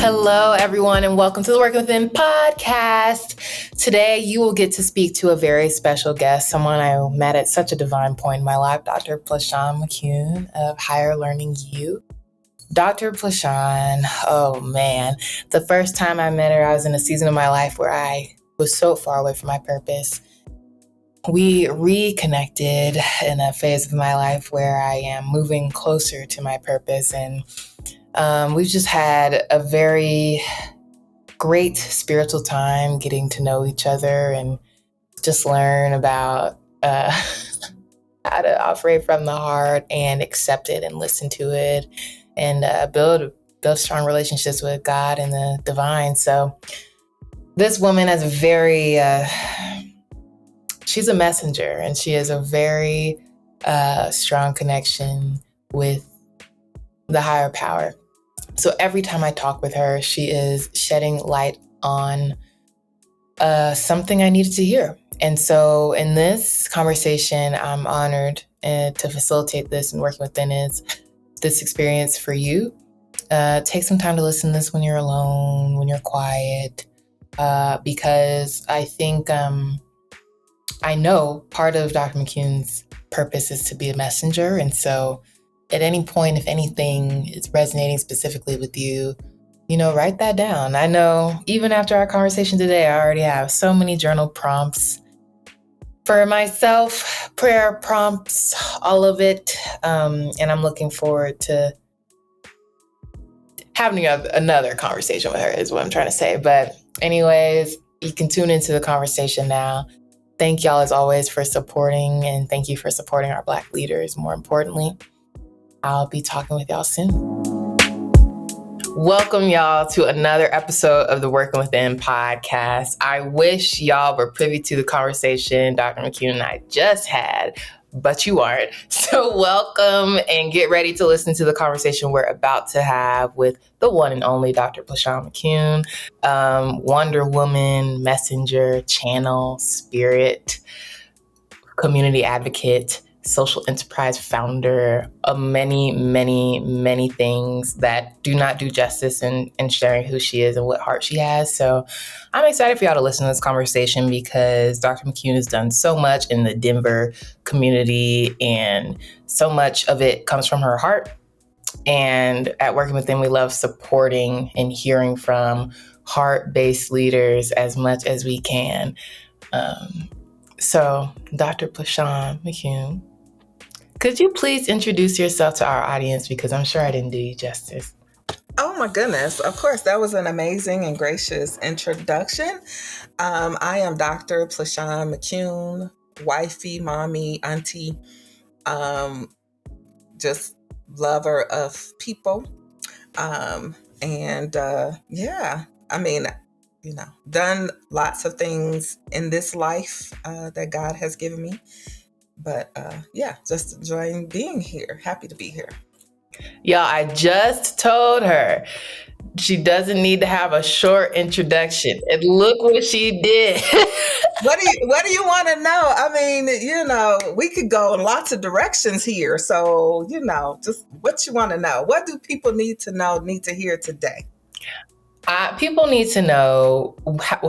Hello, everyone, and welcome to the Working Within podcast. Today, you will get to speak to a very special guest, someone I met at such a divine point in my life, Dr. Plashan McCune of Higher Learning U. Dr. Plashan, oh man, the first time I met her, I was in a season of my life where I was so far away from my purpose. We reconnected in a phase of my life where I am moving closer to my purpose, and we've just had a very great spiritual time getting to know each other and just learn about how to operate from the heart and accept it and listen to it and build strong relationships with God and the divine. So this woman has she's a messenger, and she has a very strong connection with the higher power. So every time I talk with her, she is shedding light on something I needed to hear. And so in this conversation, I'm honored to facilitate this and working within this experience for you. Take some time to listen to this when you're alone, when you're quiet, because I think I know part of Dr. McCune's purpose is to be a messenger. And so at any point, if anything is resonating specifically with you, write that down. I know even after our conversation today, I already have so many journal prompts for myself, prayer prompts, all of it. And I'm looking forward to having another conversation with her is what I'm trying to say. But anyways, you can tune into the conversation now. Thank y'all as always for supporting, and thank you for supporting our Black leaders. More importantly, I'll be talking with y'all soon. Welcome y'all to another episode of the Working Within podcast. I wish y'all were privy to the conversation Dr. McCune and I just had, but you aren't. So welcome and get ready to listen to the conversation we're about to have with the one and only Dr. Plashan McCune, Wonder Woman, messenger, channel, spirit, community advocate, social enterprise founder of many, many, many things that do not do justice in sharing who she is and what heart she has. So I'm excited for y'all to listen to this conversation because Dr. McCune has done so much in the Denver community, and so much of it comes from her heart. And at Working Within, we love supporting and hearing from heart-based leaders as much as we can. So Dr. Plashan McCune, could you please introduce yourself to our audience, because I'm sure I didn't do you justice. Oh my goodness. Of course, that was an amazing and gracious introduction. I am Dr. Plashan McCune, wifey, mommy, auntie, just lover of people. Done lots of things in this life that God has given me. But just enjoying being here. Happy to be here. Y'all, I just told her she doesn't need to have a short introduction. And look what she did. What do you want to know? I mean, we could go in lots of directions here. So, just what you want to know. What do people need to hear today? People need to know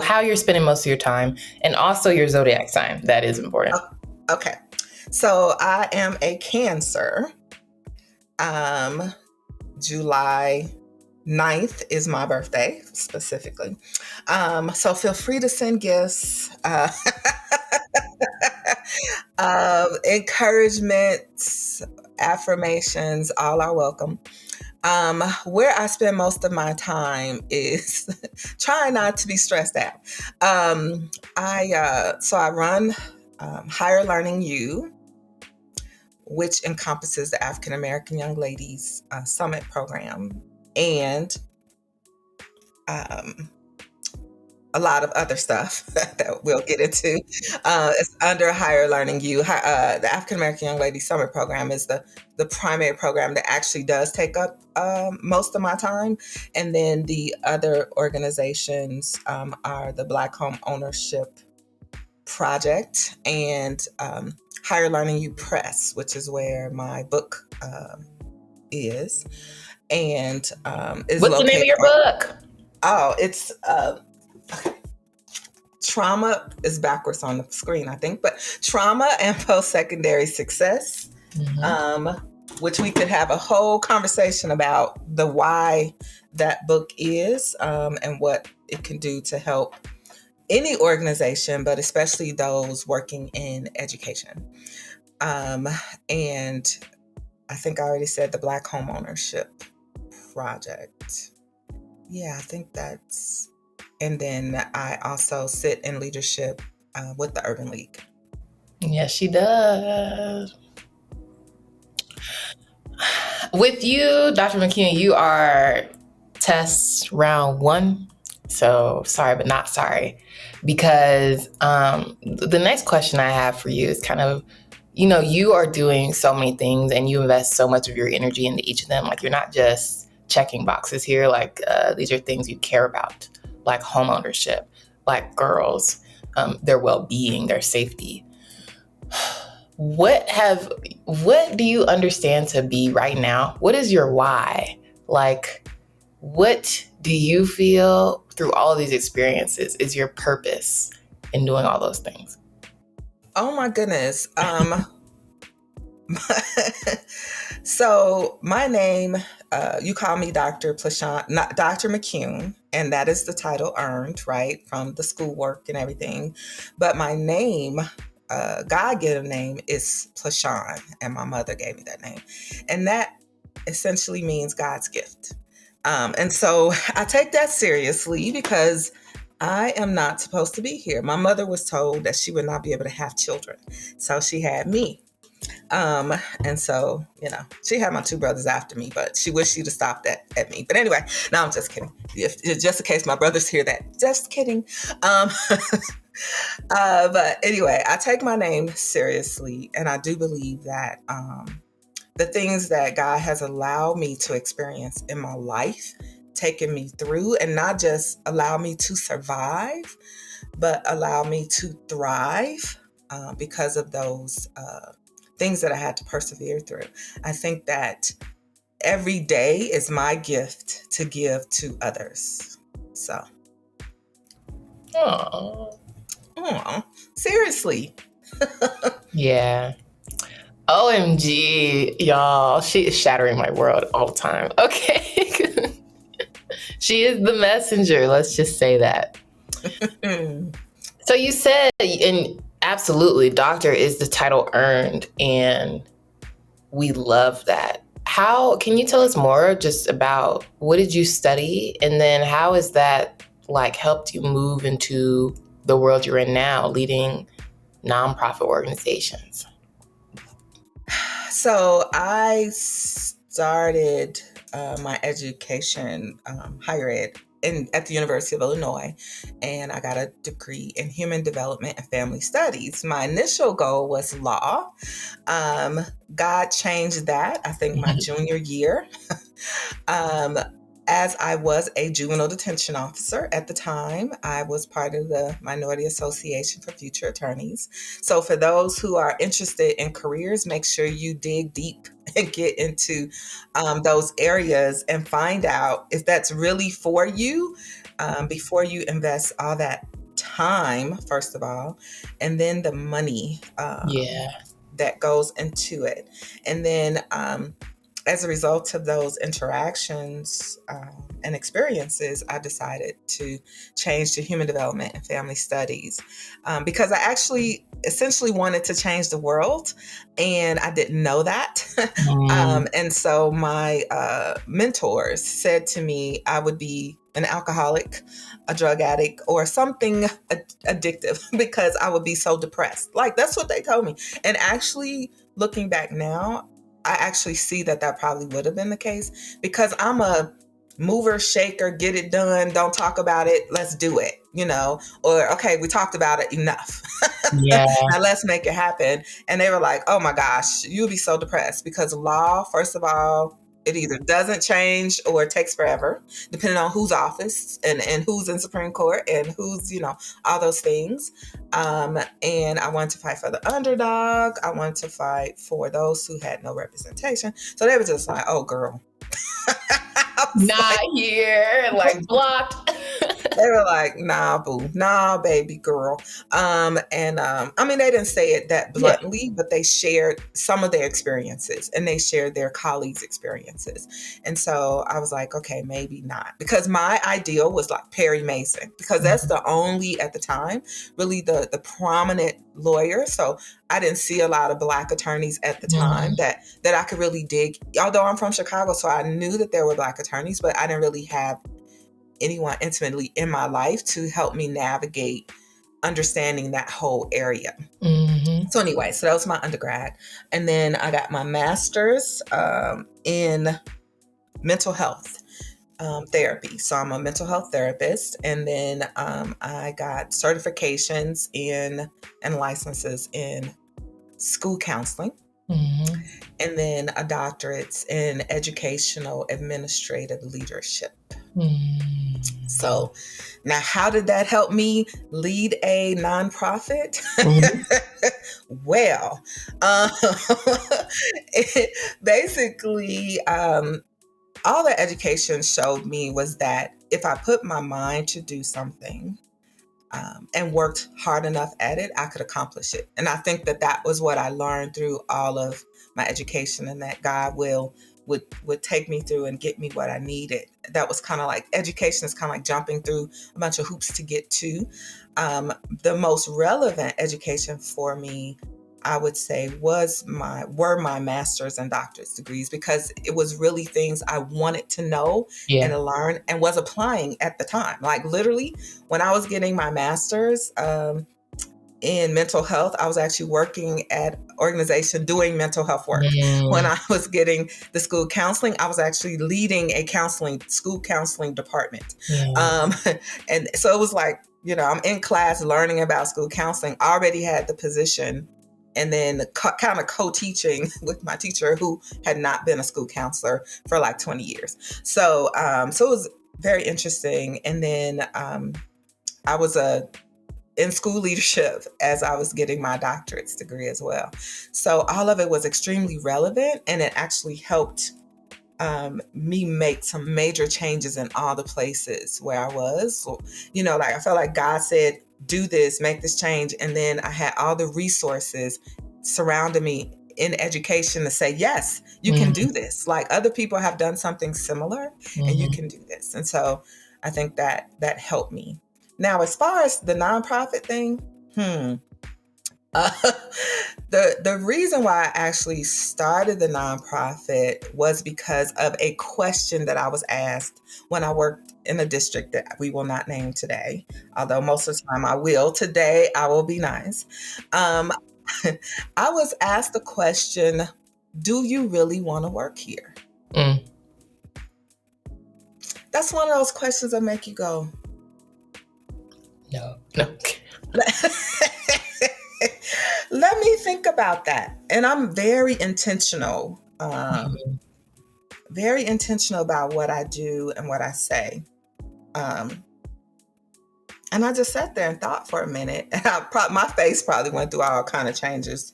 how you're spending most of your time, and also your zodiac sign. That is important. Okay. So I am a Cancer. July 9th is my birthday, specifically. So feel free to send gifts, encouragements, affirmations, all are welcome. Where I spend most of my time is trying not to be stressed out. I run Higher Learning U, which encompasses the African American Young Ladies Summit Program, and a lot of other stuff that we'll get into. It's under Higher Learning U. The African American Young Ladies Summit Program is the primary program that actually does take up most of my time. And then the other organizations are the Black Homeownership Project and Higher Learning U Press, which is where my book is. And is What's the name of your book? Oh, it's okay. Trauma is backwards on the screen, I think, but trauma and post-secondary success, which we could have a whole conversation about the why that book is, and what it can do to help any organization, but especially those working in education. And I think I already said the Black Homeownership Project. Yeah, I think that's. And then I also sit in leadership with the Urban League. Yes, she does. With you, Dr. McCune, you are test round 1. So sorry, but not sorry. Because the next question I have for you is kind of, you are doing so many things and you invest so much of your energy into each of them. Like, you're not just checking boxes here. Like, these are things you care about, like home ownership, like girls, their well-being, their safety. What do you understand to be right now? What is your why? Like, what do you feel through all of these experiences is your purpose in doing all those things? Oh my goodness. So my name, you call me Dr. Plashan, not Dr. McCune, and that is the title earned, right, from the schoolwork and everything. But my name, God-given name, is Plashan, and my mother gave me that name. And that essentially means God's gift. And so I take that seriously because I am not supposed to be here. My mother was told that she would not be able to have children. So she had me. And so, she had my 2 brothers after me, but she wished she'd have stopped at me. But anyway, no, I'm just kidding. Just in case my brothers hear that. Just kidding. But anyway, I take my name seriously. And I do believe that the things that God has allowed me to experience in my life, taken me through, and not just allow me to survive, but allow me to thrive because of those things that I had to persevere through. I think that every day is my gift to give to others. So. Oh, seriously. Yeah. OMG, y'all. She is shattering my world all the time. Okay. She is the messenger. Let's just say that. So you said, and absolutely, doctor is the title earned, and we love that. How can you tell us more just about what did you study, and then how has that helped you move into the world you're in now, leading nonprofit organizations? So I started my education, higher ed, at the University of Illinois, and I got a degree in human development and family studies. My initial goal was law. God changed that, I think, my junior year. As I was a juvenile detention officer at the time, I was part of the Minority Association for Future Attorneys. So for those who are interested in careers, make sure you dig deep and get into those areas and find out if that's really for you before you invest all that time, first of all, and then the money that goes into it. And then as a result of those interactions and experiences, I decided to change to human development and family studies because I actually essentially wanted to change the world, and I didn't know that. And so my mentors said to me I would be an alcoholic, a drug addict, or something addictive because I would be so depressed. That's what they told me. And actually, looking back now, I actually see that probably would have been the case because I'm a mover, shaker, get it done, don't talk about it, let's do it, or okay, we talked about it enough. Yeah. Now let's make it happen. And they were like, oh my gosh, you'll be so depressed because law, first of all, it either doesn't change or it takes forever, depending on whose office and who's in Supreme Court and who's, all those things. And I wanted to fight for the underdog. I wanted to fight for those who had no representation. So they were just like, oh, girl. Not here, blocked. They were like, nah, boo, nah, baby girl. I mean, they didn't say it that bluntly, but they shared some of their experiences and they shared their colleagues' experiences. And so I was like, okay, maybe not. Because my ideal was like Perry Mason, because that's the only, at the time, really the prominent lawyer. So I didn't see a lot of Black attorneys at the time that I could really dig. Although I'm from Chicago, so I knew that there were Black attorneys, but I didn't really have anyone intimately in my life to help me navigate understanding that whole area. So anyway, so that was my undergrad. And then I got my master's in mental health therapy. So I'm a mental health therapist. And then I got certifications in and licenses in school counseling. And then a doctorate in educational administrative leadership. So now, how did that help me lead a nonprofit? Well, basically, all the education showed me was that if I put my mind to do something and worked hard enough at it, I could accomplish it. And I think that was what I learned through all of my education, and that God would take me through and get me what I needed. That was kind of like, education is kind of like jumping through a bunch of hoops to get to. The most relevant education for me, I would say, were my master's and doctorate degrees, because it was really things I wanted to know and to learn and was applying at the time. Like literally, when I was getting my master's in mental health, I was actually working at an organization doing mental health work. When I was getting the school counseling, I was actually leading a school counseling department. And so it was like, I'm in class learning about school counseling, already had the position, and then kind of co-teaching with my teacher who had not been a school counselor for like 20 years. So it was very interesting. And then I was in school leadership as I was getting my doctorate's degree as well. So all of it was extremely relevant, and it actually helped me make some major changes in all the places where I was. So, like I felt like God said, do this, make this change. And then I had all the resources surrounding me in education to say, yes, you can do this. Like other people have done something similar and you can do this. And so I think that helped me. Now, as far as the nonprofit thing, the reason why I actually started the nonprofit was because of a question that I was asked when I worked in a district that we will not name today, although most of the time I will. Today, I will be nice. I was asked the question, do you really want to work here? That's one of those questions that make you go, No. Let me think about that. And I'm very intentional, very intentional about what I do and what I say. And I just sat there and thought for a minute. And my face probably went through all kind of changes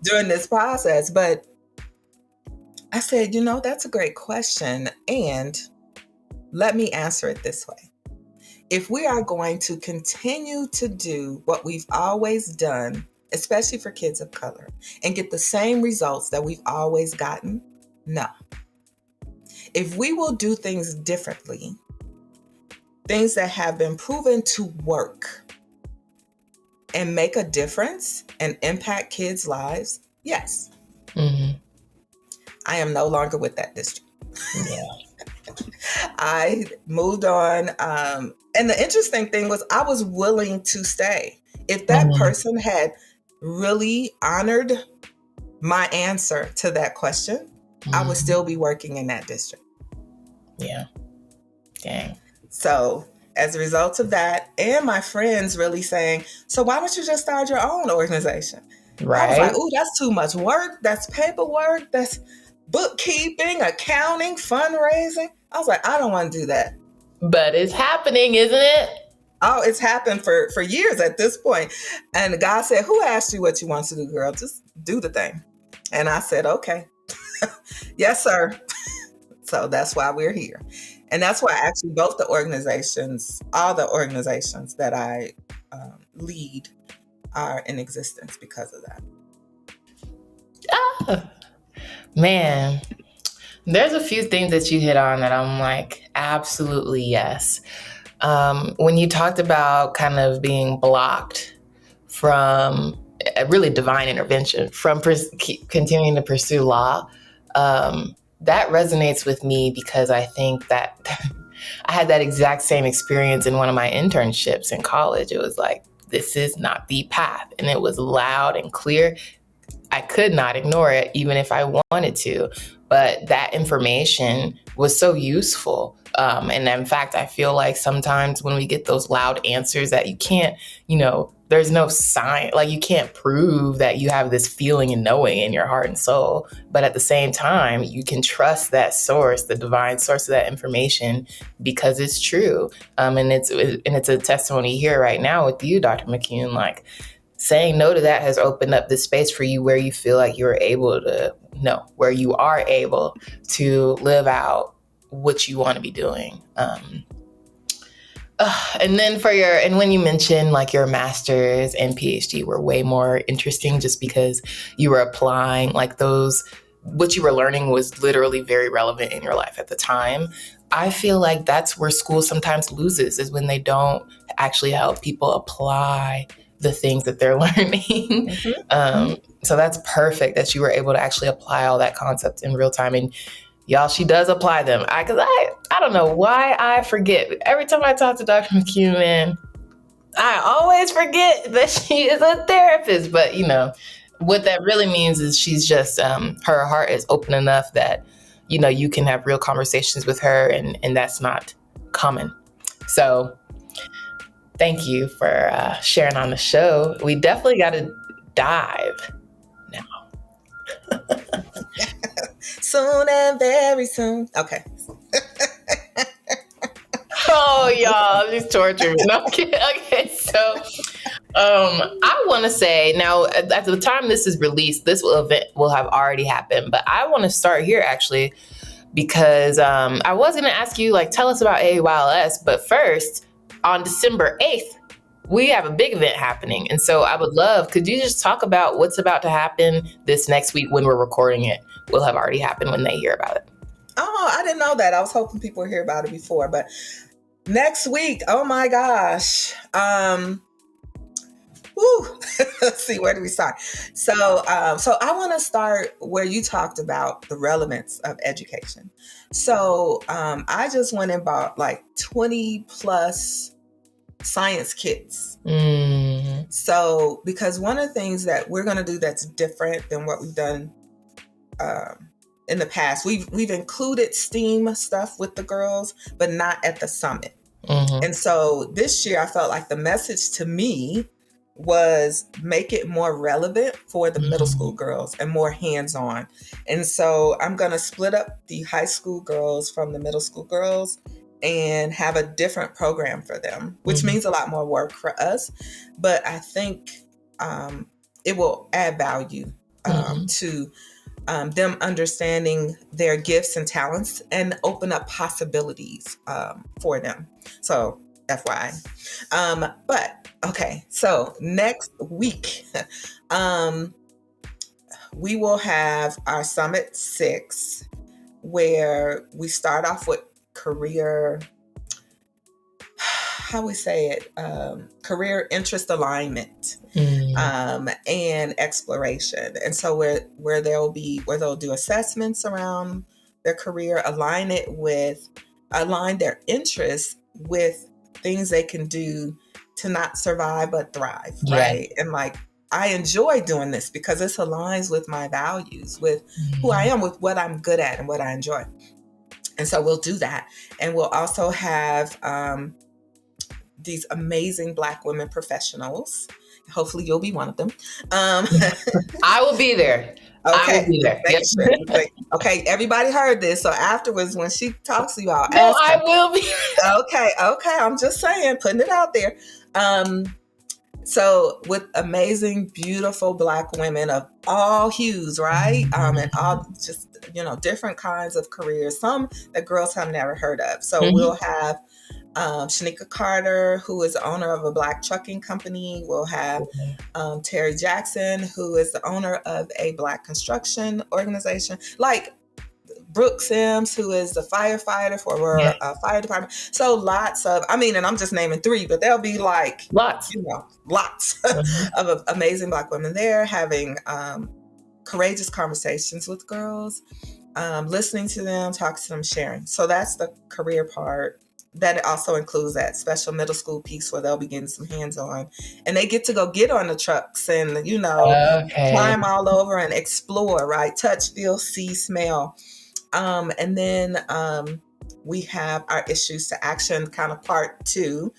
during this process. But I said, that's a great question. And let me answer it this way. If we are going to continue to do what we've always done, especially for kids of color, and get the same results that we've always gotten, no. If we will do things differently, things that have been proven to work and make a difference and impact kids' lives, yes. I am no longer with that district. I moved on. And the interesting thing was I was willing to stay. If that person had really honored my answer to that question, I would still be working in that district. Yeah. Dang. So as a result of that, and my friends really saying, so why don't you just start your own organization? Right. I was like, ooh, that's too much work. That's paperwork. That's bookkeeping, accounting, fundraising. I was like, I don't want to do that. But it's happening, isn't it? Oh, it's happened for years at this point. And God said, who asked you what you want to do, girl? Just do the thing. And I said, okay. Yes, sir. So that's why we're here. And that's why actually both the organizations, all the organizations that I lead are in existence because of that. Man, there's a few things that you hit on that I'm like, absolutely yes. When you talked about kind of being blocked from really divine intervention, from continuing to pursue law, that resonates with me because I think that I had that exact same experience in one of my internships in college. It was like, this is not the path. And it was loud and clear. I could not ignore it, even if I wanted to. But that information was so useful. And in fact, I feel like sometimes when we get those loud answers that you can't, there's no sign, like you can't prove that you have this feeling and knowing in your heart and soul. But at the same time, you can trust that source, the divine source of that information, because it's true. And it's a testimony here right now with you, Dr. McCune, like, saying no to that has opened up this space for you where you feel like you are able to live out what you want to be doing. And then when you mentioned like your master's and PhD were way more interesting just because you were applying like what you were learning was literally very relevant in your life at the time. I feel like that's where school sometimes loses, is when they don't actually help people apply the things that they're learning. Mm-hmm. So that's perfect that you were able to actually apply all that concept in real time. And y'all, she does apply them. Because I don't know why I forget. Every time I talk to Dr. McCune, man, I always forget that she is a therapist. But, what that really means is she's just, her heart is open enough that, you can have real conversations with her, and that's not common. So thank you for sharing on the show. We definitely got to dive now. Soon and very soon. Okay. Oh, y'all, she's torturing me. No, okay, so I want to say now, at the time this is released, this event will have already happened. But I want to start here actually because I was going to ask you, like, tell us about AAYLS. But first, on December 8th, we have a big event happening. And so I would love, could you just talk about what's about to happen this next week when we're recording it? Will have already happened when they hear about it. Oh, I didn't know that. I was hoping people would hear about it before. But next week, oh my gosh. Let's see, where do we start? So I want to start where you talked about the relevance of education. So I just went and bought like 20 plus science kits. Mm-hmm. So because one of the things that we're going to do that's different than what we've done in the past, we've included STEAM stuff with the girls, but not at the summit. Mm-hmm. And so this year I felt like the message to me was make it more relevant for the middle school girls and more hands-on. And so I'm going to split up the high school girls from the middle school girls and have a different program for them, which means a lot more work for us. But I think it will add value to them understanding their gifts and talents and open up possibilities for them. So FYI. But okay, so next week, we will have our Summit 6, where we start off with career interest alignment and exploration. And so where they'll do assessments around their career, align their interests with things they can do to not survive but thrive, right? And like, I enjoy doing this because this aligns with my values, with who I am, with what I'm good at and what I enjoy. And so we'll do that. And we'll also have these amazing Black women professionals. Hopefully you'll be one of them. I will be there. Okay. I will be there. Yep. Sure. Okay, everybody heard this. So afterwards, when she talks to you, I'll no, ask her. I will be. Okay. I'm just saying, putting it out there. So with amazing, beautiful Black women of all hues, right? And all just, different kinds of careers, some that girls have never heard of. So we'll have Shanika Carter, who is the owner of a Black trucking company. We'll have Terry Jackson, who is the owner of a Black construction organization. Like Brooke Sims, who is the firefighter for a fire department. So lots of, and I'm just naming 3, but there'll be like lots of amazing Black women there having courageous conversations with girls, listening to them, talking to them, sharing. So that's the career part. That it also includes that special middle school piece where they'll be getting some hands-on, and they get to go get on the trucks and, climb all over and explore, right? Touch, feel, see, smell. And then we have our issues to action kind of part 2,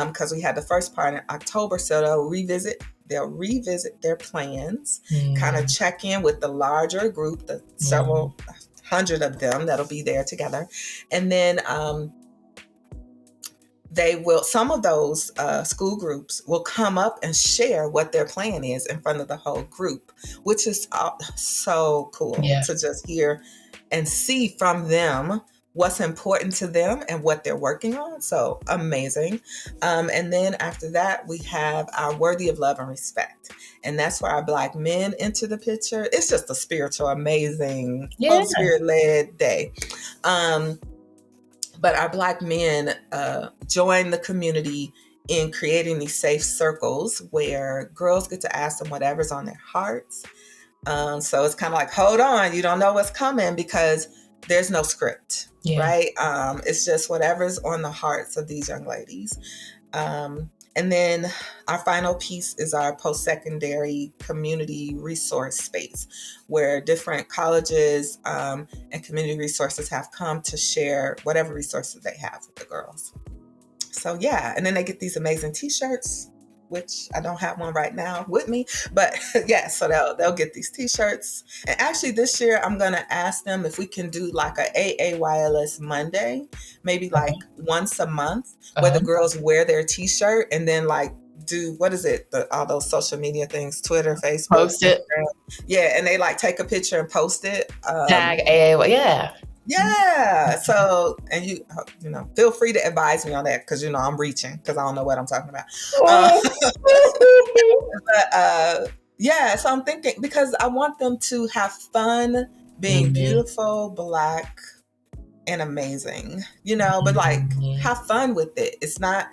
because we had the first part in October. So they'll revisit their plans, kind of check in with the larger group, the several hundred of them that'll be there together. And then some of those school groups will come up and share what their plan is in front of the whole group, which is so cool to just hear and see from them what's important to them and what they're working on. So amazing. And then after that, we have our Worthy of Love and Respect. And that's where our Black men enter the picture. It's just a spiritual, amazing, Spirit-led day. But our Black men join the community in creating these safe circles where girls get to ask them whatever's on their hearts. So it's kind of like, hold on, you don't know what's coming, because there's no script, right? It's just whatever's on the hearts of these young ladies. And then our final piece is our post-secondary community resource space, where different colleges and community resources have come to share whatever resources they have with the girls. So and then they get these amazing t-shirts, which I don't have one right now with me, but so they'll get these t-shirts. And actually this year I'm going to ask them if we can do like a AAYLS Monday, maybe like once a month, where the girls wear their t-shirt and then like do, what is it? All those social media things, Twitter, Facebook. Post it. Yeah. And they like take a picture and post it. Tag AAY. Yeah. So, and you feel free to advise me on that, because, I'm reaching, because I don't know what I'm talking about. So I'm thinking, because I want them to have fun being beautiful, Black, and amazing, but like have fun with it. It's not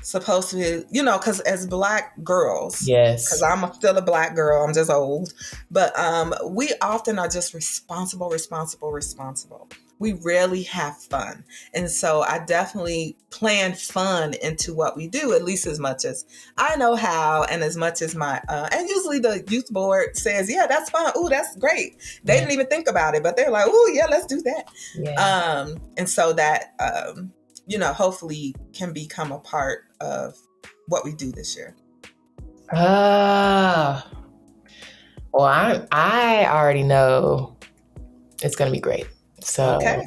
supposed to be, because as Black girls, because I'm still a Black girl, I'm just old, but we often are just responsible. We rarely have fun. And so I definitely plan fun into what we do, at least as much as I know how, and as much as my and usually the youth board says, that's fun, ooh, that's great. They didn't even think about it, but they're like, ooh, let's do that. And so that hopefully can become a part of what we do this year. Well, I already know it's going to be great. So, okay.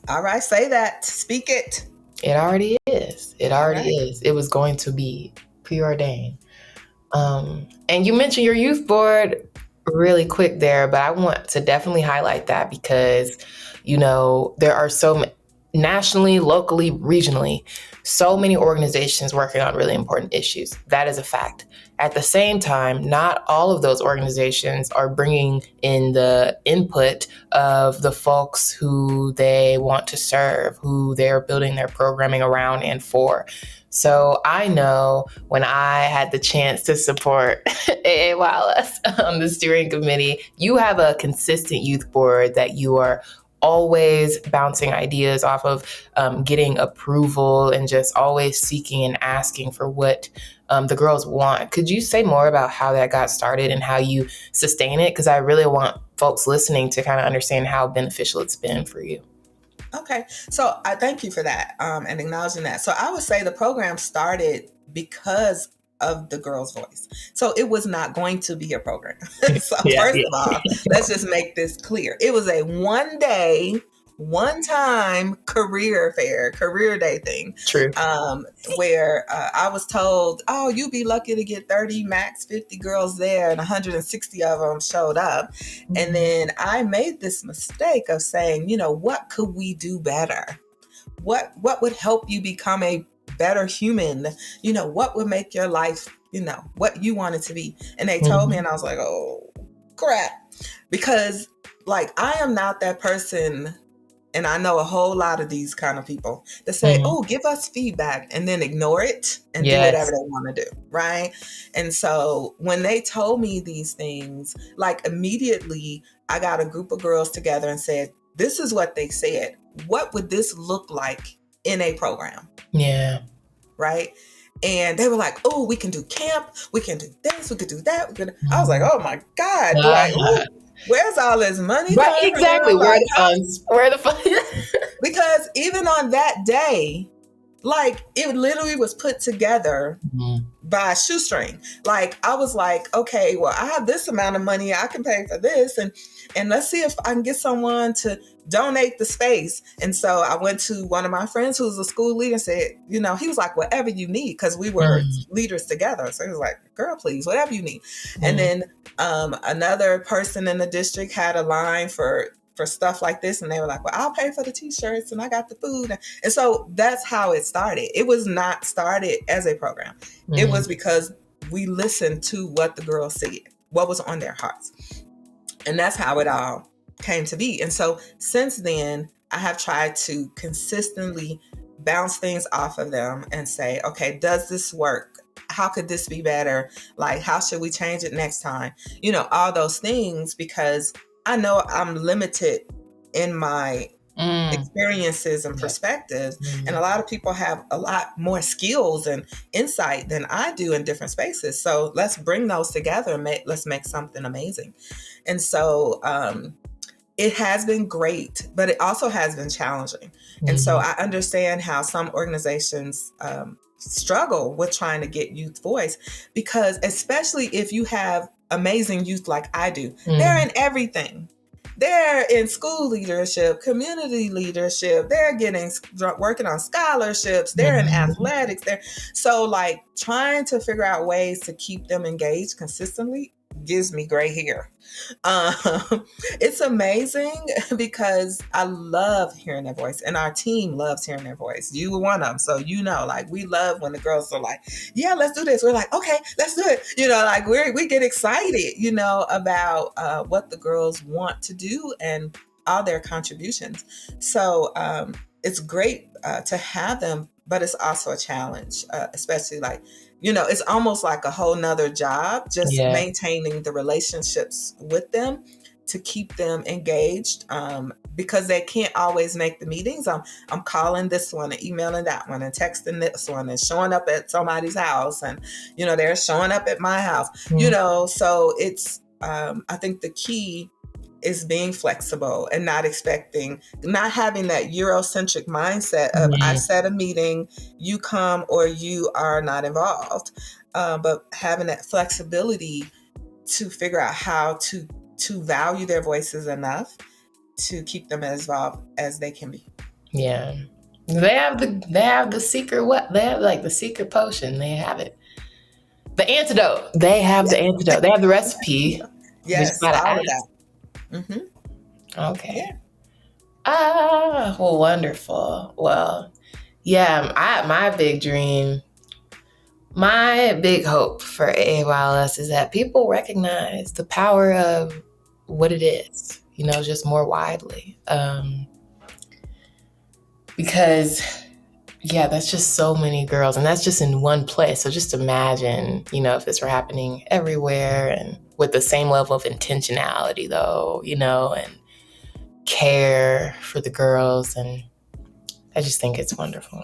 All right. Say that. Speak it. It already is. It already is. It was going to be preordained. And you mentioned your youth board really quick there, but I want to definitely highlight that because, there are so nationally, locally, regionally, so many organizations working on really important issues. That is a fact. At the same time, not all of those organizations are bringing in the input of the folks who they want to serve, who they're building their programming around and for. So I know when I had the chance to support AAYLS on the steering committee, you have a consistent youth board that you are always bouncing ideas off of, getting approval, and just always seeking and asking for what the girls want. Could you say more about how that got started and how you sustain it? Because I really want folks listening to kind of understand how beneficial it's been for you. Okay. So I thank you for that, and acknowledging that. So I would say the program started because of the girl's voice. So it was not going to be a program. So first of all, let's just make this clear. It was a one-day one-time career day thing. True. Where I was told, oh, you'd be lucky to get 30, max 50 girls there, and 160 of them showed up. Mm-hmm. And then I made this mistake of saying, what could we do better? What would help you become a better human? What would make your life, what you want it to be? And they told me, and I was like, oh, crap. Because I am not that person. And I know a whole lot of these kind of people that say, oh, give us feedback, and then ignore it and do whatever they want to do. Right. And so when they told me these things, immediately I got a group of girls together and said, this is what they said. What would this look like in a program? Yeah. Right. And they were like, oh, we can do camp. We can do this. We could do that. I was like, oh, my God. Where's all this money? Right, exactly. Where are the funds? Where are the funds? Because even on that day, it literally was put together by a shoestring. I was like, okay, well, I have this amount of money. I can pay for this. And let's see if I can get someone to donate the space. And so I went to one of my friends who was a school leader and said, he was like, whatever you need, because we were leaders together. So he was like, girl, please, whatever you need. And then another person in the district had a line for stuff like this. And they were like, well, I'll pay for the t-shirts and I got the food. And so that's how it started. It was not started as a program. It was because we listened to what the girls said, what was on their hearts. And that's how it all came to be. And so since then, I have tried to consistently bounce things off of them and say, okay, does this work? How could this be better? How should we change it next time? All those things, because I know I'm limited in my experiences and perspectives. And a lot of people have a lot more skills and insight than I do in different spaces. So let's bring those together and let's make something amazing. And so it has been great, but it also has been challenging. And so I understand how some organizations struggle with trying to get youth voice, because especially if you have amazing youth like I do, they're in everything. They're in school leadership, community leadership. They're working on scholarships. They're in athletics. So trying to figure out ways to keep them engaged consistently gives me gray hair. It's amazing because I love hearing their voice, and our team loves hearing their voice. You were one of them, so we love when the girls are like, yeah, let's do this. We're like, okay, let's do it. We get excited, about what the girls want to do and all their contributions. So it's great to have them, but it's also a challenge, especially it's almost like a whole nother job, just maintaining the relationships with them to keep them engaged, because they can't always make the meetings. I'm calling this one and emailing that one and texting this one and showing up at somebody's house, and they're showing up at my house. So it's I think the key is being flexible and not having that Eurocentric mindset of I set a meeting, you come or you are not involved, but having that flexibility to figure out how to value their voices enough to keep them as involved as they can be. Yeah, they have the secret. What they have, the secret potion. They have it. The antidote. They have the antidote. They have the recipe. Yes, all of that. Okay. Yeah. Well, wonderful. Well, yeah, my big dream, my big hope for AAYLS is that people recognize the power of what it is, just more widely. Because, that's just so many girls, and that's just in one place. So just imagine, if this were happening everywhere and with the same level of intentionality, though, and care for the girls. And I just think it's wonderful.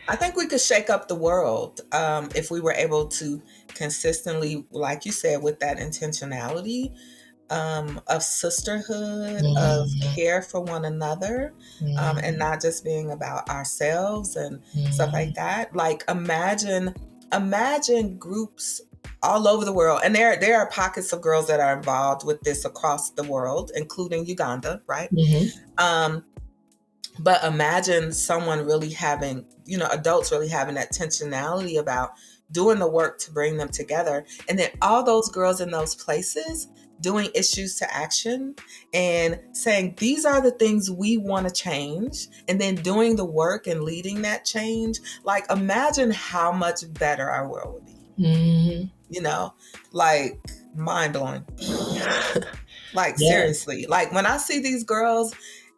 I think we could shake up the world if we were able to consistently, like you said, with that intentionality of sisterhood, of care for one another, and not just being about ourselves and stuff like that. Imagine groups all over the world, and there are pockets of girls that are involved with this across the world, including Uganda, right? But imagine someone really having, adults really having that intentionality about doing the work to bring them together. And then all those girls in those places doing issues to action and saying, these are the things we want to change. And then doing the work and leading that change. Like, imagine how much better our world would be. Mm-hmm. Like, mind blowing. Like, seriously. Like, when I see these girls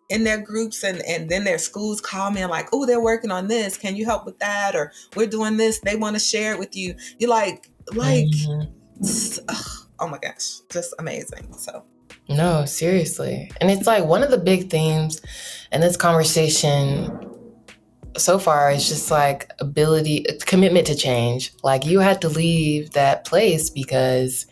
in their groups and then their schools call me and like, oh, they're working on this. Can you help with that? Or we're doing this. They want to share it with you. You're like, oh my gosh, just amazing. So. No, seriously. And it's like one of the big themes in this conversation so far is just like commitment to change. Like you had to leave that place because,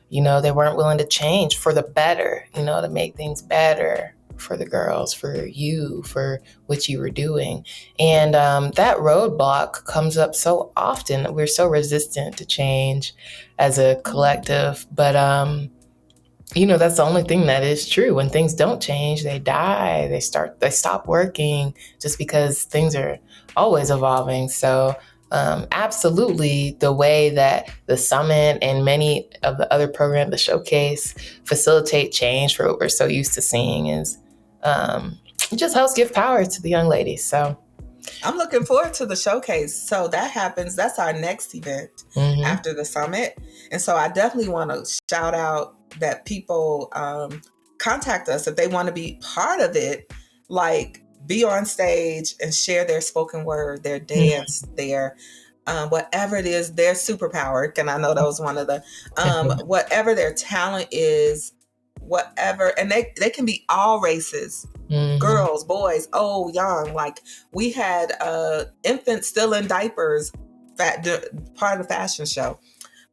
they weren't willing to change for the better, to make things better for the girls, for you, for what you were doing. And that roadblock comes up so often. We're so resistant to change as a collective. But, that's the only thing that is true. When things don't change, they die, they stop working just because things are always evolving. So absolutely, the way that the summit and many of the other programs, the showcase, facilitate change for what we're so used to seeing is it just helps give power to the young ladies. So I'm looking forward to the showcase. So that happens. That's our next event after the summit. And so I definitely want to shout out that people contact us if they want to be part of it, like be on stage and share their spoken word, their dance, their whatever it is, their superpower. And I know that was one of the, whatever their talent is, whatever. And they can be all races. Girls, boys, old, young. Like we had infants still in diapers, part of the fashion show.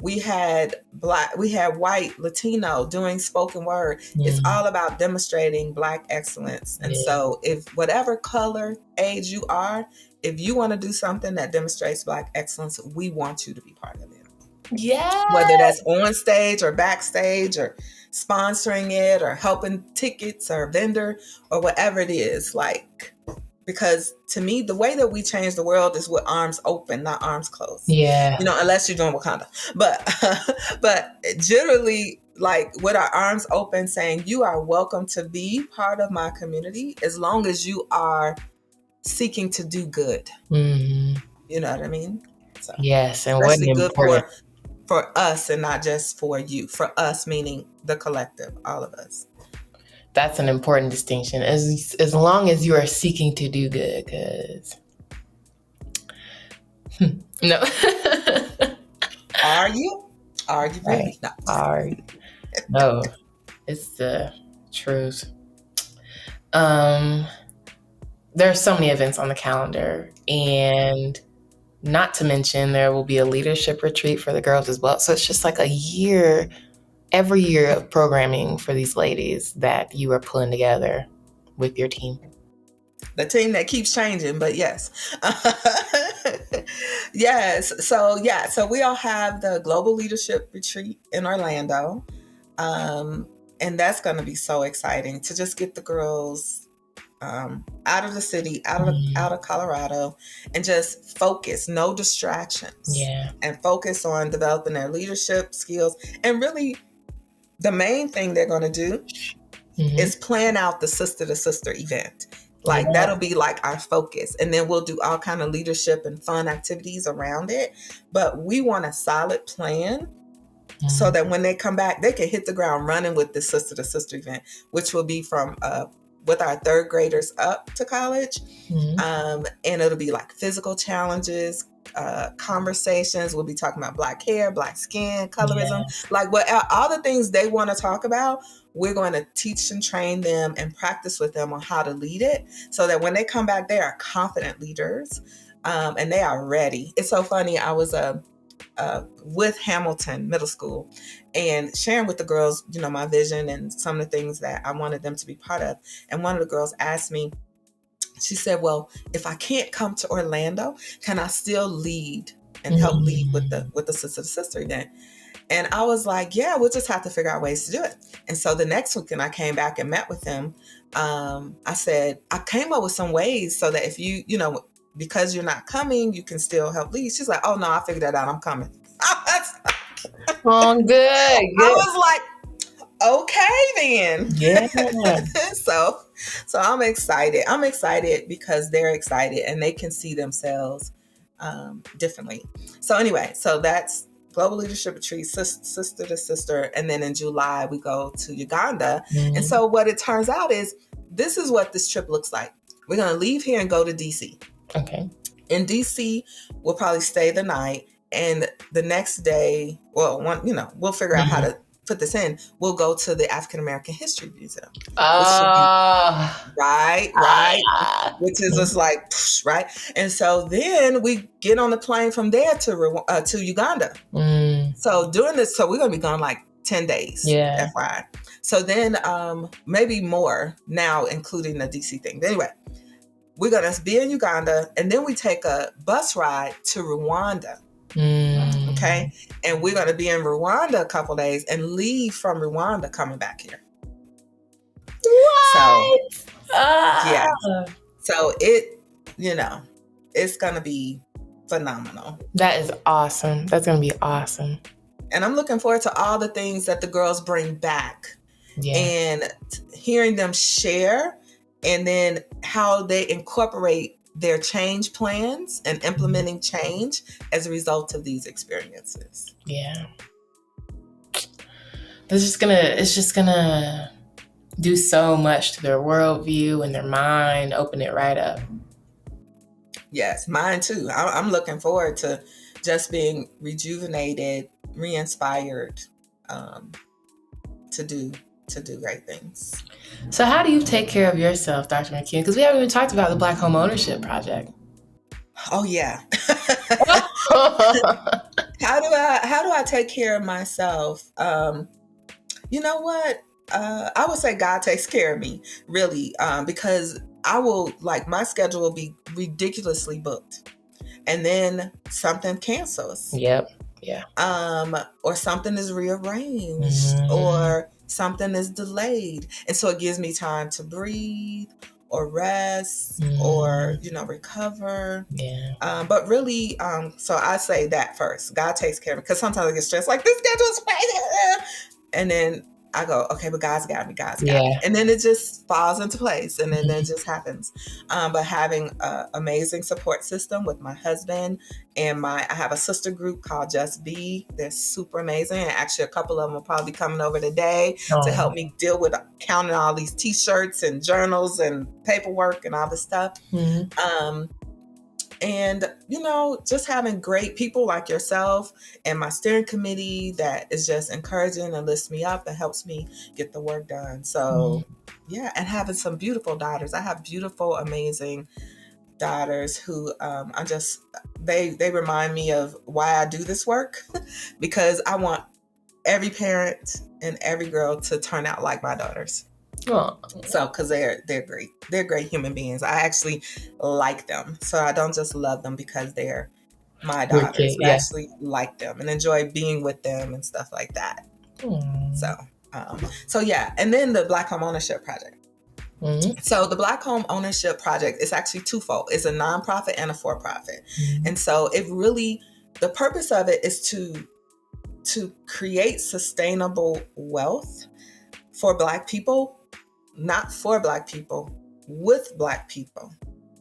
We had white, Latino doing spoken word. It's all about demonstrating Black excellence. And so if whatever color, age you are, if you want to do something that demonstrates Black excellence, we want you to be part of it. Yeah. Whether that's on stage or backstage or sponsoring it or helping tickets or vendor or whatever it is, like, because to me, the way that we change the world is with arms open, not arms closed. Yeah. Unless you're doing Wakanda. But generally, like with our arms open, saying you are welcome to be part of my community as long as you are seeking to do good. You know what I mean? So, yes, and what good important for us and not just for you. For us, meaning the collective, all of us. That's an important distinction. As long as you are seeking to do good, because no. Are you? Are you really? No. Are you? No. It's the truth. There are so many events on the calendar, and not to mention there will be a leadership retreat for the girls as well. So it's just like every year of programming for these ladies that you are pulling together with your team. The team that keeps changing, but yes. Yes. So we all have the Global Leadership Retreat in Orlando. And that's going to be so exciting to just get the girls out of the city, out of Colorado, and just focus, no distractions, and focus on developing their leadership skills. And really, the main thing they're going to do is plan out the sister to sister event. Like that'll be like our focus, and then we'll do all kind of leadership and fun activities around it. But we want a solid plan. So that when they come back, they can hit the ground running with the sister to sister event, which will be from with our third graders up to college. And it'll be like physical challenges, conversations. We'll be talking about Black hair, Black skin, colorism, like all the things they want to talk about. We're going to teach and train them and practice with them on how to lead it so that when they come back, they are confident leaders and they are ready. It's so funny. I was with Hamilton Middle School and sharing with the girls, my vision and some of the things that I wanted them to be part of. And one of the girls asked me, she said, well, if I can't come to Orlando, can I still lead and help lead with the sister to sister event. And I was like, yeah, we'll just have to figure out ways to do it. And so the next weekend I came back and met with him. I said, I came up with some ways so that if you because you're not coming, you can still help lead. She's like, oh no, I figured that out. I'm coming. Oh, good. I was like, okay then. Yeah. So I'm excited. I'm excited because they're excited and they can see themselves differently. So anyway, so that's Global Leadership Retreat, sister to sister. And then in July, we go to Uganda. Mm-hmm. And so what it turns out is this is what this trip looks like. We're going to leave here and go to DC. Okay. In DC, we'll probably stay the night. And the next day, well, we'll figure out how to put this in. We'll go to the African American History Museum. Right. Which is just like, right. And so then we get on the plane from there to Uganda. So during this, so we're going to be gone like 10 days. Yeah. FYI. So then maybe more now, including the DC thing. But anyway, we're going to be in Uganda and then we take a bus ride to Rwanda. Okay. And we're going to be in Rwanda a couple days and leave from Rwanda coming back here. What? So, yeah. So it's going to be phenomenal. That is awesome. That's going to be awesome. And I'm looking forward to all the things that the girls bring back and hearing them share and then how they incorporate their change plans and implementing change as a result of these experiences. Yeah. It's just gonna do so much to their worldview and their mind, open it right up. Yes, mine too. I'm looking forward to just being rejuvenated, re-inspired to do great things. So how do you take care of yourself, Dr. McCune? Because we haven't even talked about the Black Homeownership Project. Oh yeah. How do I take care of myself? You know what? I would say God takes care of me, really, because I will, my schedule will be ridiculously booked. And then something cancels. Yep. Yeah. Or something is rearranged or something is delayed. And so it gives me time to breathe or rest or, recover. Yeah. But really, so I say that first. God takes care of me because sometimes I get stressed, like this schedule's crazy. And then I go, okay, but God's got me. And then it just falls into place and then it just happens. But having an amazing support system with my husband and I have a sister group called Just Be. They're super amazing. And actually a couple of them will probably be coming over today to help me deal with counting all these t-shirts and journals and paperwork and all this stuff. And, just having great people like yourself and my steering committee that is just encouraging and lifts me up and helps me get the work done. So, yeah, and having some beautiful daughters. I have beautiful, amazing daughters who they remind me of why I do this work because I want every parent and every girl to turn out like my daughters. Oh. So, because they're great. They're great human beings. I actually like them. So I don't just love them because they're my daughters. I actually like them and enjoy being with them and stuff like that. So yeah. And then the Black Homeownership Project. So the Black Homeownership Project is actually twofold. It's a nonprofit and a for-profit. And so the purpose of it is to create sustainable wealth for Black people, not for Black people, with Black people.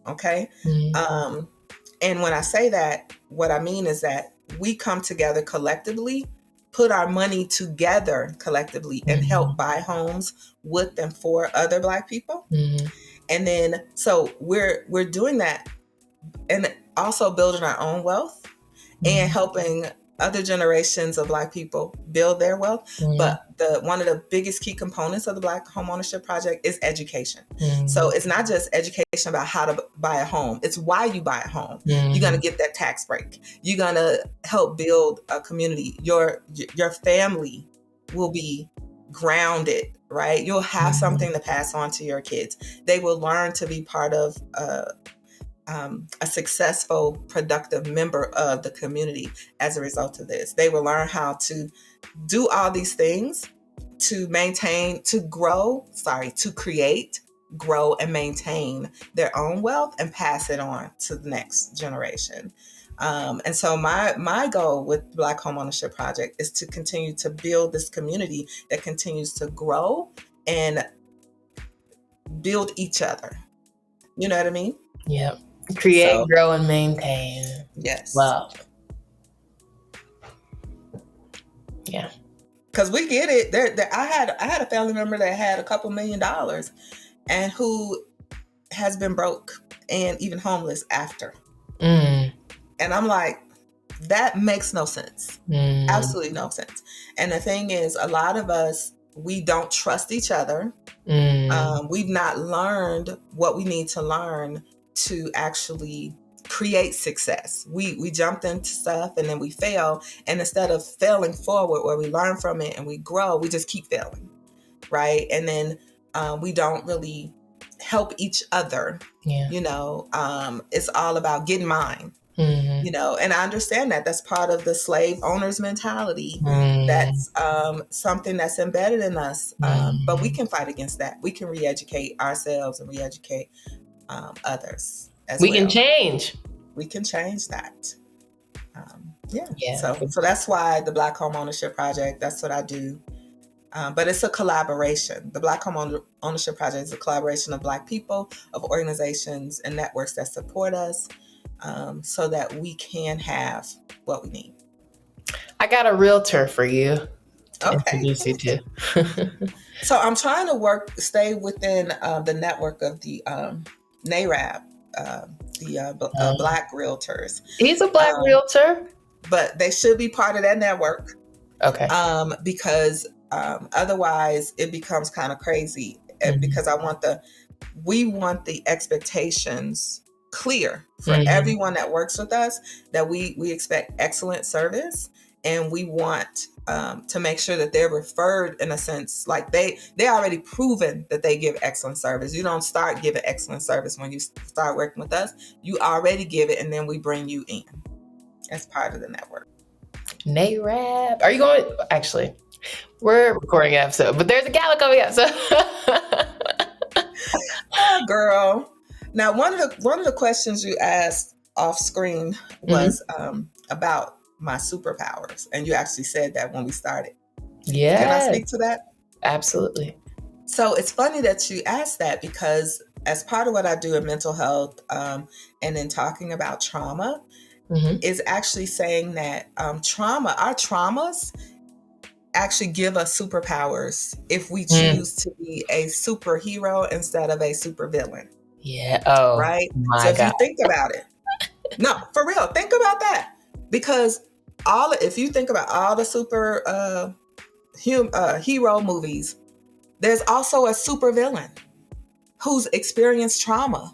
Okay. And when I say that, what I mean is that we come together collectively, put our money together collectively and help buy homes with and for other Black people. And then, so we're doing that and also building our own wealth and helping other generations of Black people build their wealth. But one of the biggest key components of the Black Homeownership Project is education. So it's not just education about how to buy a home. It's why you buy a home. You're going to get that tax break. You're going to help build a community. Your family will be grounded, right? You'll have something to pass on to your kids. They will learn to be part of a successful, productive member of the community as a result of this. They will learn how to do all these things to create, grow, and maintain their own wealth and pass it on to the next generation. And so my goal with the Black Homeownership Project is to continue to build this community that continues to grow and build each other. You know what I mean? Yep. Create, grow, and maintain. Yes. Wealth. Yeah. Because we get it. I had a family member that had a couple $1 million and who has been broke and even homeless after. And I'm like, that makes no sense. Absolutely no sense. And the thing is, a lot of us, we don't trust each other. We've not learned what we need to learn to actually create success. We jumped into stuff and then we fail. And instead of failing forward where we learn from it and we grow, we just keep failing. Right. And then we don't really help each other. Yeah. You know, it's all about getting mine. You know, and I understand that that's part of the slave owner's mentality. That's something that's embedded in us. But we can fight against that. We can re-educate ourselves and re-educate others as well. We can change. We can change that. So that's why the Black Homeownership Project, that's what I do. But it's a collaboration. The Black Homeownership Project is a collaboration of Black people, of organizations and networks that support us. So that we can have what we need. I got a realtor for you to introduce you to. So I'm trying to stay within the network of the NARAB, the Black Realtors. He's a Black realtor. But they should be part of that network. Okay. Because otherwise it becomes kind of crazy. And because we want the expectations clear for everyone that works with us, that we expect excellent service, and we want to make sure that they're referred in a sense like they already proven that they give excellent service. You don't start giving excellent service when you start working with us. You already give it, and then we bring you in as part of the network. NARAB. Are you going? Actually, we're recording an episode, but there's a gala coming up. So, oh, girl. Now, one of the questions you asked off screen was about my superpowers, and you actually said that when we started. Yeah. Can I speak to that? Absolutely. So it's funny that you asked that, because as part of what I do in mental health, and in talking about trauma, is actually saying that our traumas actually give us superpowers if we choose to be a superhero instead of a supervillain. Yeah. Oh, right. My so if God. you think about it, no, for real, think about that, because if you think about all the super hero movies, there's also a supervillain who's experienced trauma,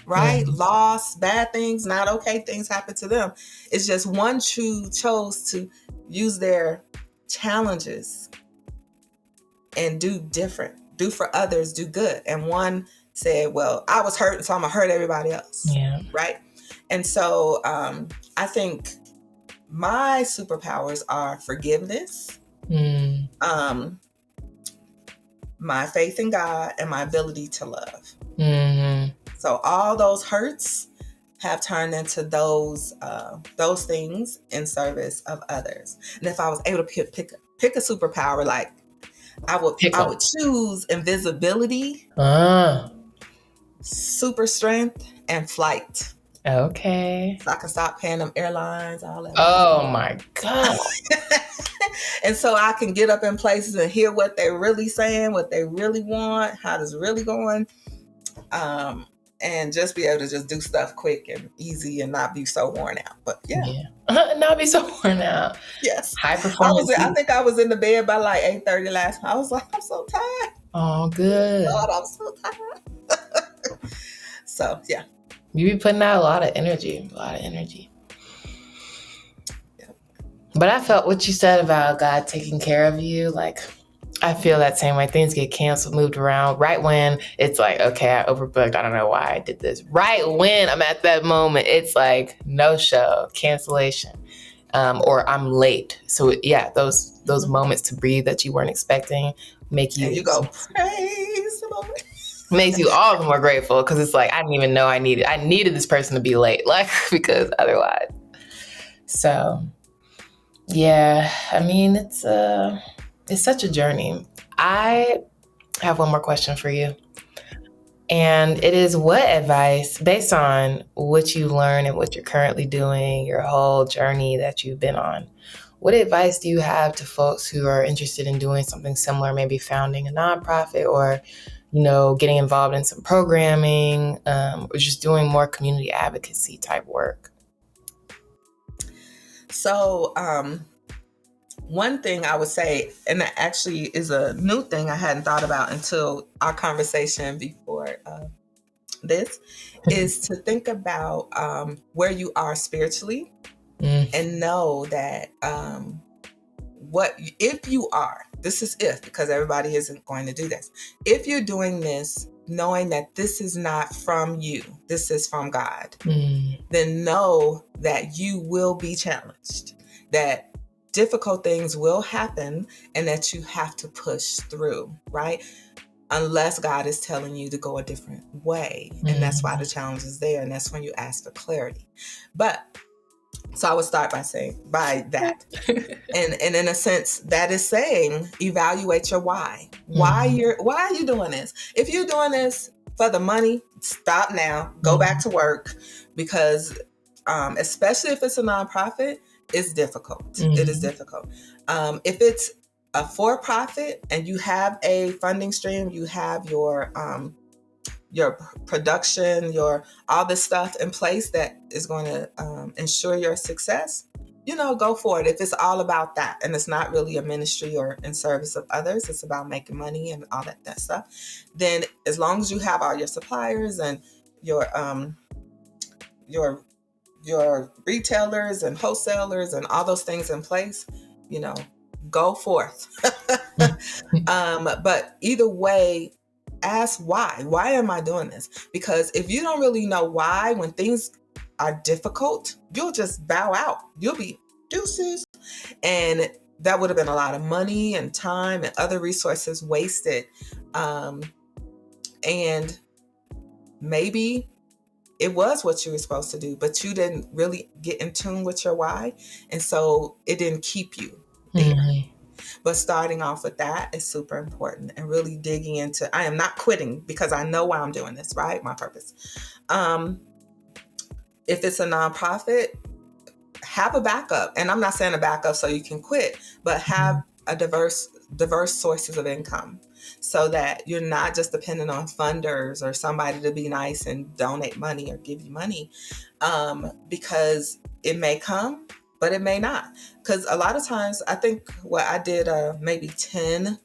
right? Loss, bad things, not okay things happen to them. It's just one chose to use their challenges and do different, do for others, do good, and one said, well, I was hurt, so I'm gonna hurt everybody else. Yeah. Right. And so I think my superpowers are forgiveness, my faith in God, and my ability to love. So all those hurts have turned into those things in service of others. And if I was able to pick a superpower, like I would choose invisibility, super strength, and flight. Okay. So I can stop paying them airlines, all that. Oh my God. And so I can get up in places and hear what they're really saying, what they really want, how it's really going. And just be able to just do stuff quick and easy and not be so worn out. But yeah. Not be so worn out. Yes. High performance. I think I was in the bed by like 8:30 last night. I was like, I'm so tired. Oh, good. God, I'm so tired. So, yeah. You be putting out a lot of energy. But I felt what you said about God taking care of you. Like, I feel that same way. Things get canceled, moved around right when it's like, okay, I overbooked. I don't know why I did this. Right when I'm at that moment, it's like no show, cancellation, or I'm late. So yeah, those moments to breathe that you weren't expecting make you. And you go, praise the Lord. Makes you all the more grateful because it's like I didn't even know I needed this person to be late, like because otherwise. So yeah, I mean it's such a journey. I have one more question for you. And it is, what advice, based on what you learned and what you're currently doing, your whole journey that you've been on, what advice do you have to folks who are interested in doing something similar, maybe founding a nonprofit or, getting involved in some programming, or just doing more community advocacy type work? So, one thing I would say, and that actually is a new thing I hadn't thought about until our conversation before this, is to think about where you are spiritually and know that if you are, this is because everybody isn't going to do this. If you're doing this, knowing that this is not from you, this is from God, then know that you will be challenged, that difficult things will happen and that you have to push through, right? Unless God is telling you to go a different way. And that's why the challenge is there. And that's when you ask for clarity. So I would start by that. and in a sense, that is saying, evaluate your why. Why are you doing this? If you're doing this for the money, stop now, go back to work, because especially if it's a nonprofit, it's difficult. It is difficult. If it's a for-profit and you have a funding stream, you have your production, all this stuff in place that is going to ensure your success, go for it. If it's all about that and it's not really a ministry or in service of others, it's about making money and all that stuff, then as long as you have all your suppliers and your retailers and wholesalers and all those things in place, go forth. But either way, ask why. Why am I doing this? Because if you don't really know why, when things are difficult, you'll just bow out. You'll be deuces. And that would have been a lot of money and time and other resources wasted. And maybe it was what you were supposed to do, but you didn't really get in tune with your why. And so it didn't keep you there. But starting off with that is super important, and really digging into, I am not quitting because I know why I'm doing this, right? My purpose. If it's a nonprofit, have a backup. And I'm not saying a backup so you can quit, but have a diverse sources of income, so that you're not just dependent on funders or somebody to be nice and donate money or give you money, because it may come, but it may not. Because a lot of times, I think I did maybe 10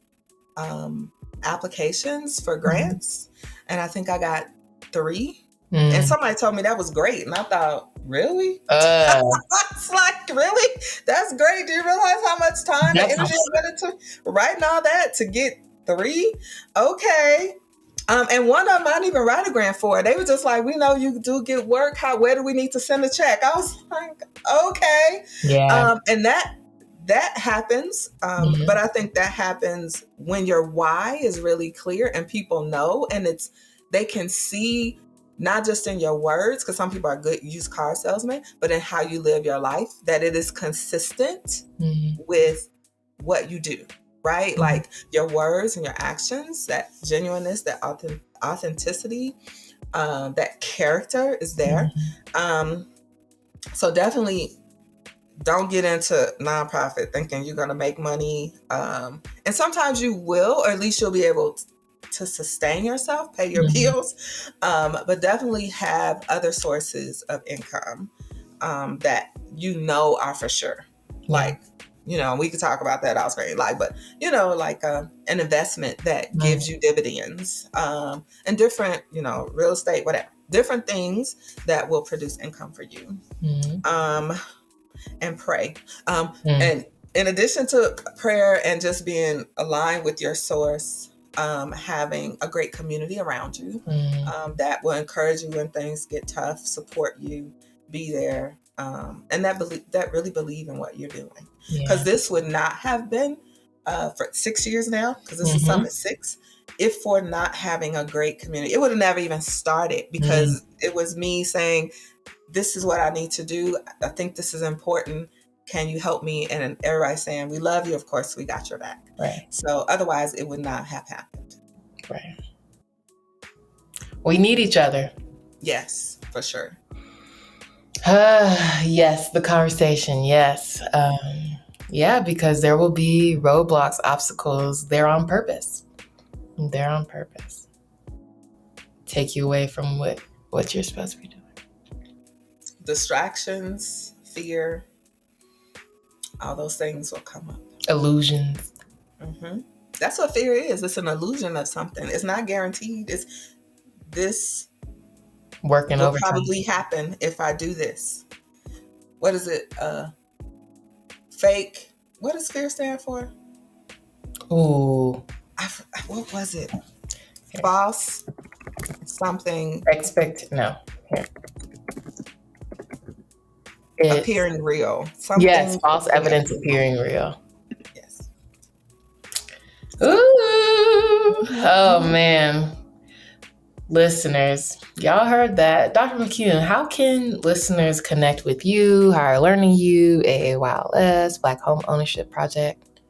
applications for grants, and I think I got 3. And somebody told me that was great. And I thought, really? It's like, really? That's great. Do you realize how much time and energy I went into writing all that to get 3? Okay. And one of them I didn't even write a grant for. They were just like, we know you do get work. Where do we need to send a check? I was like, okay. Yeah. And that happens. But I think that happens when your why is really clear and people know, and they can see, not just in your words, because some people are good used car salesmen, but in how you live your life, that it is consistent with what you do. Right? Like your words and your actions, that genuineness, that authenticity, that character is there. So definitely don't get into nonprofit thinking you're going to make money. And sometimes you will, or at least you'll be able to sustain yourself, pay your bills. But definitely have other sources of income that are for sure. Like, we could talk about that elsewhere, but an investment that gives you dividends, and different, real estate, whatever, different things that will produce income for you. And pray. And in addition to prayer and just being aligned with your source, having a great community around you that will encourage you when things get tough, support you, be there, and that really believe in what you're doing. Because this would not have been for 6 years now, because this is Summit 6, if for not having a great community. It would have never even started, because it was me saying, this is what I need to do. I think this is important. Can you help me? And everybody saying, we love you. Of course, we got your back. Right. So otherwise, it would not have happened. Right. We need each other. Yes, for sure. Yes, the conversation. Yes. Yeah, because there will be roadblocks, obstacles. They're on purpose. They're on purpose. Take you away from what you're supposed to be doing. Distractions, fear, all those things will come up. Illusions. That's what fear is. It's an illusion of something. It's not guaranteed. It's this working will overtime. Probably happen if I do this. What is it? Fake. What does fear stand for? Ooh. What was it? False something. No. Appearing real. Something. Yes, false evidence appearing real. Yes. Ooh. Oh, man. Listeners, y'all heard that. Dr. McCune, how can listeners connect with you, Higher Learning You, AAYLS, Black Home Ownership Project?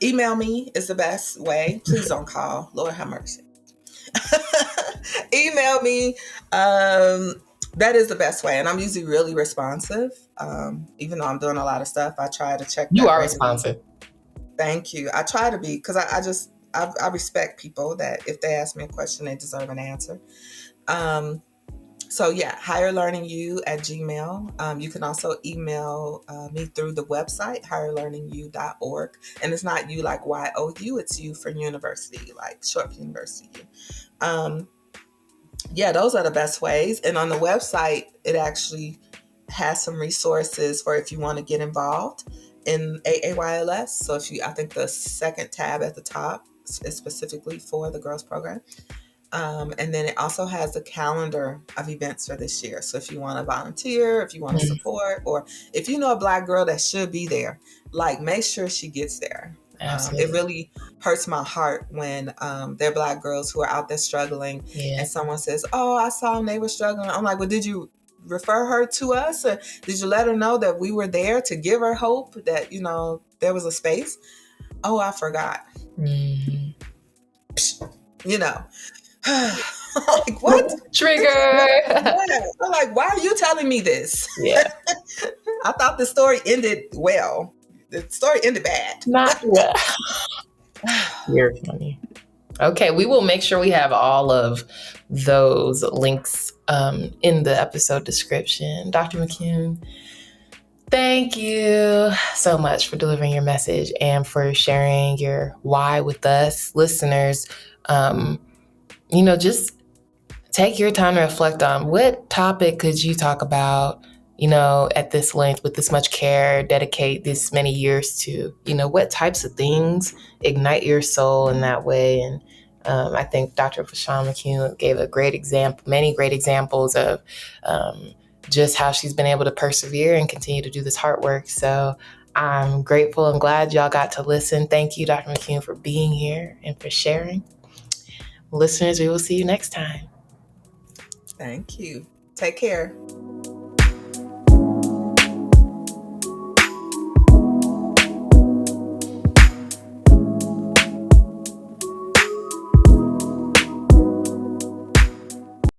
Email me is the best way. Please don't call. Lord have mercy. Email me. That is the best way. And I'm usually really responsive. Even though I'm doing a lot of stuff, I try to check. You are responsive. Thank you. I try to be, because I respect people that if they ask me a question, they deserve an answer. So yeah, higherlearningyou@gmail. You can also email me through the website, higherlearningyou.org. And it's not you like YOU, it's you for university, like short for university. Yeah, those are the best ways. And on the website, it actually has some resources for if you want to get involved in AAYLS. So I think the second tab at the top is specifically for the girls program. And then it also has the calendar of events for this year. So if you want to volunteer, if you want to support, or if you know a Black girl that should be there, like make sure she gets there. It really hurts my heart when there are Black girls who are out there struggling and someone says, oh, I saw them, they were struggling. I'm like, well, did you refer her to us? Or did you let her know that we were there to give her hope that, there was a space? Oh, I forgot. Like, what? Trigger. I'm like, why are you telling me this? Yeah. I thought the story ended well. The story ended bad. Not well. You're funny. Okay, we will make sure we have all of those links in the episode description. Dr. McCune, thank you so much for delivering your message and for sharing your why with us. Listeners, just take your time to reflect on what topic could you talk about, at this length with this much care, dedicate this many years to, what types of things ignite your soul in that way. And I think Dr. Plashan McCune gave many great examples of just how she's been able to persevere and continue to do this hard work. So I'm grateful and glad y'all got to listen. Thank you, Dr. McCune, for being here and for sharing. Listeners, we will see you next time. Thank you. Take care.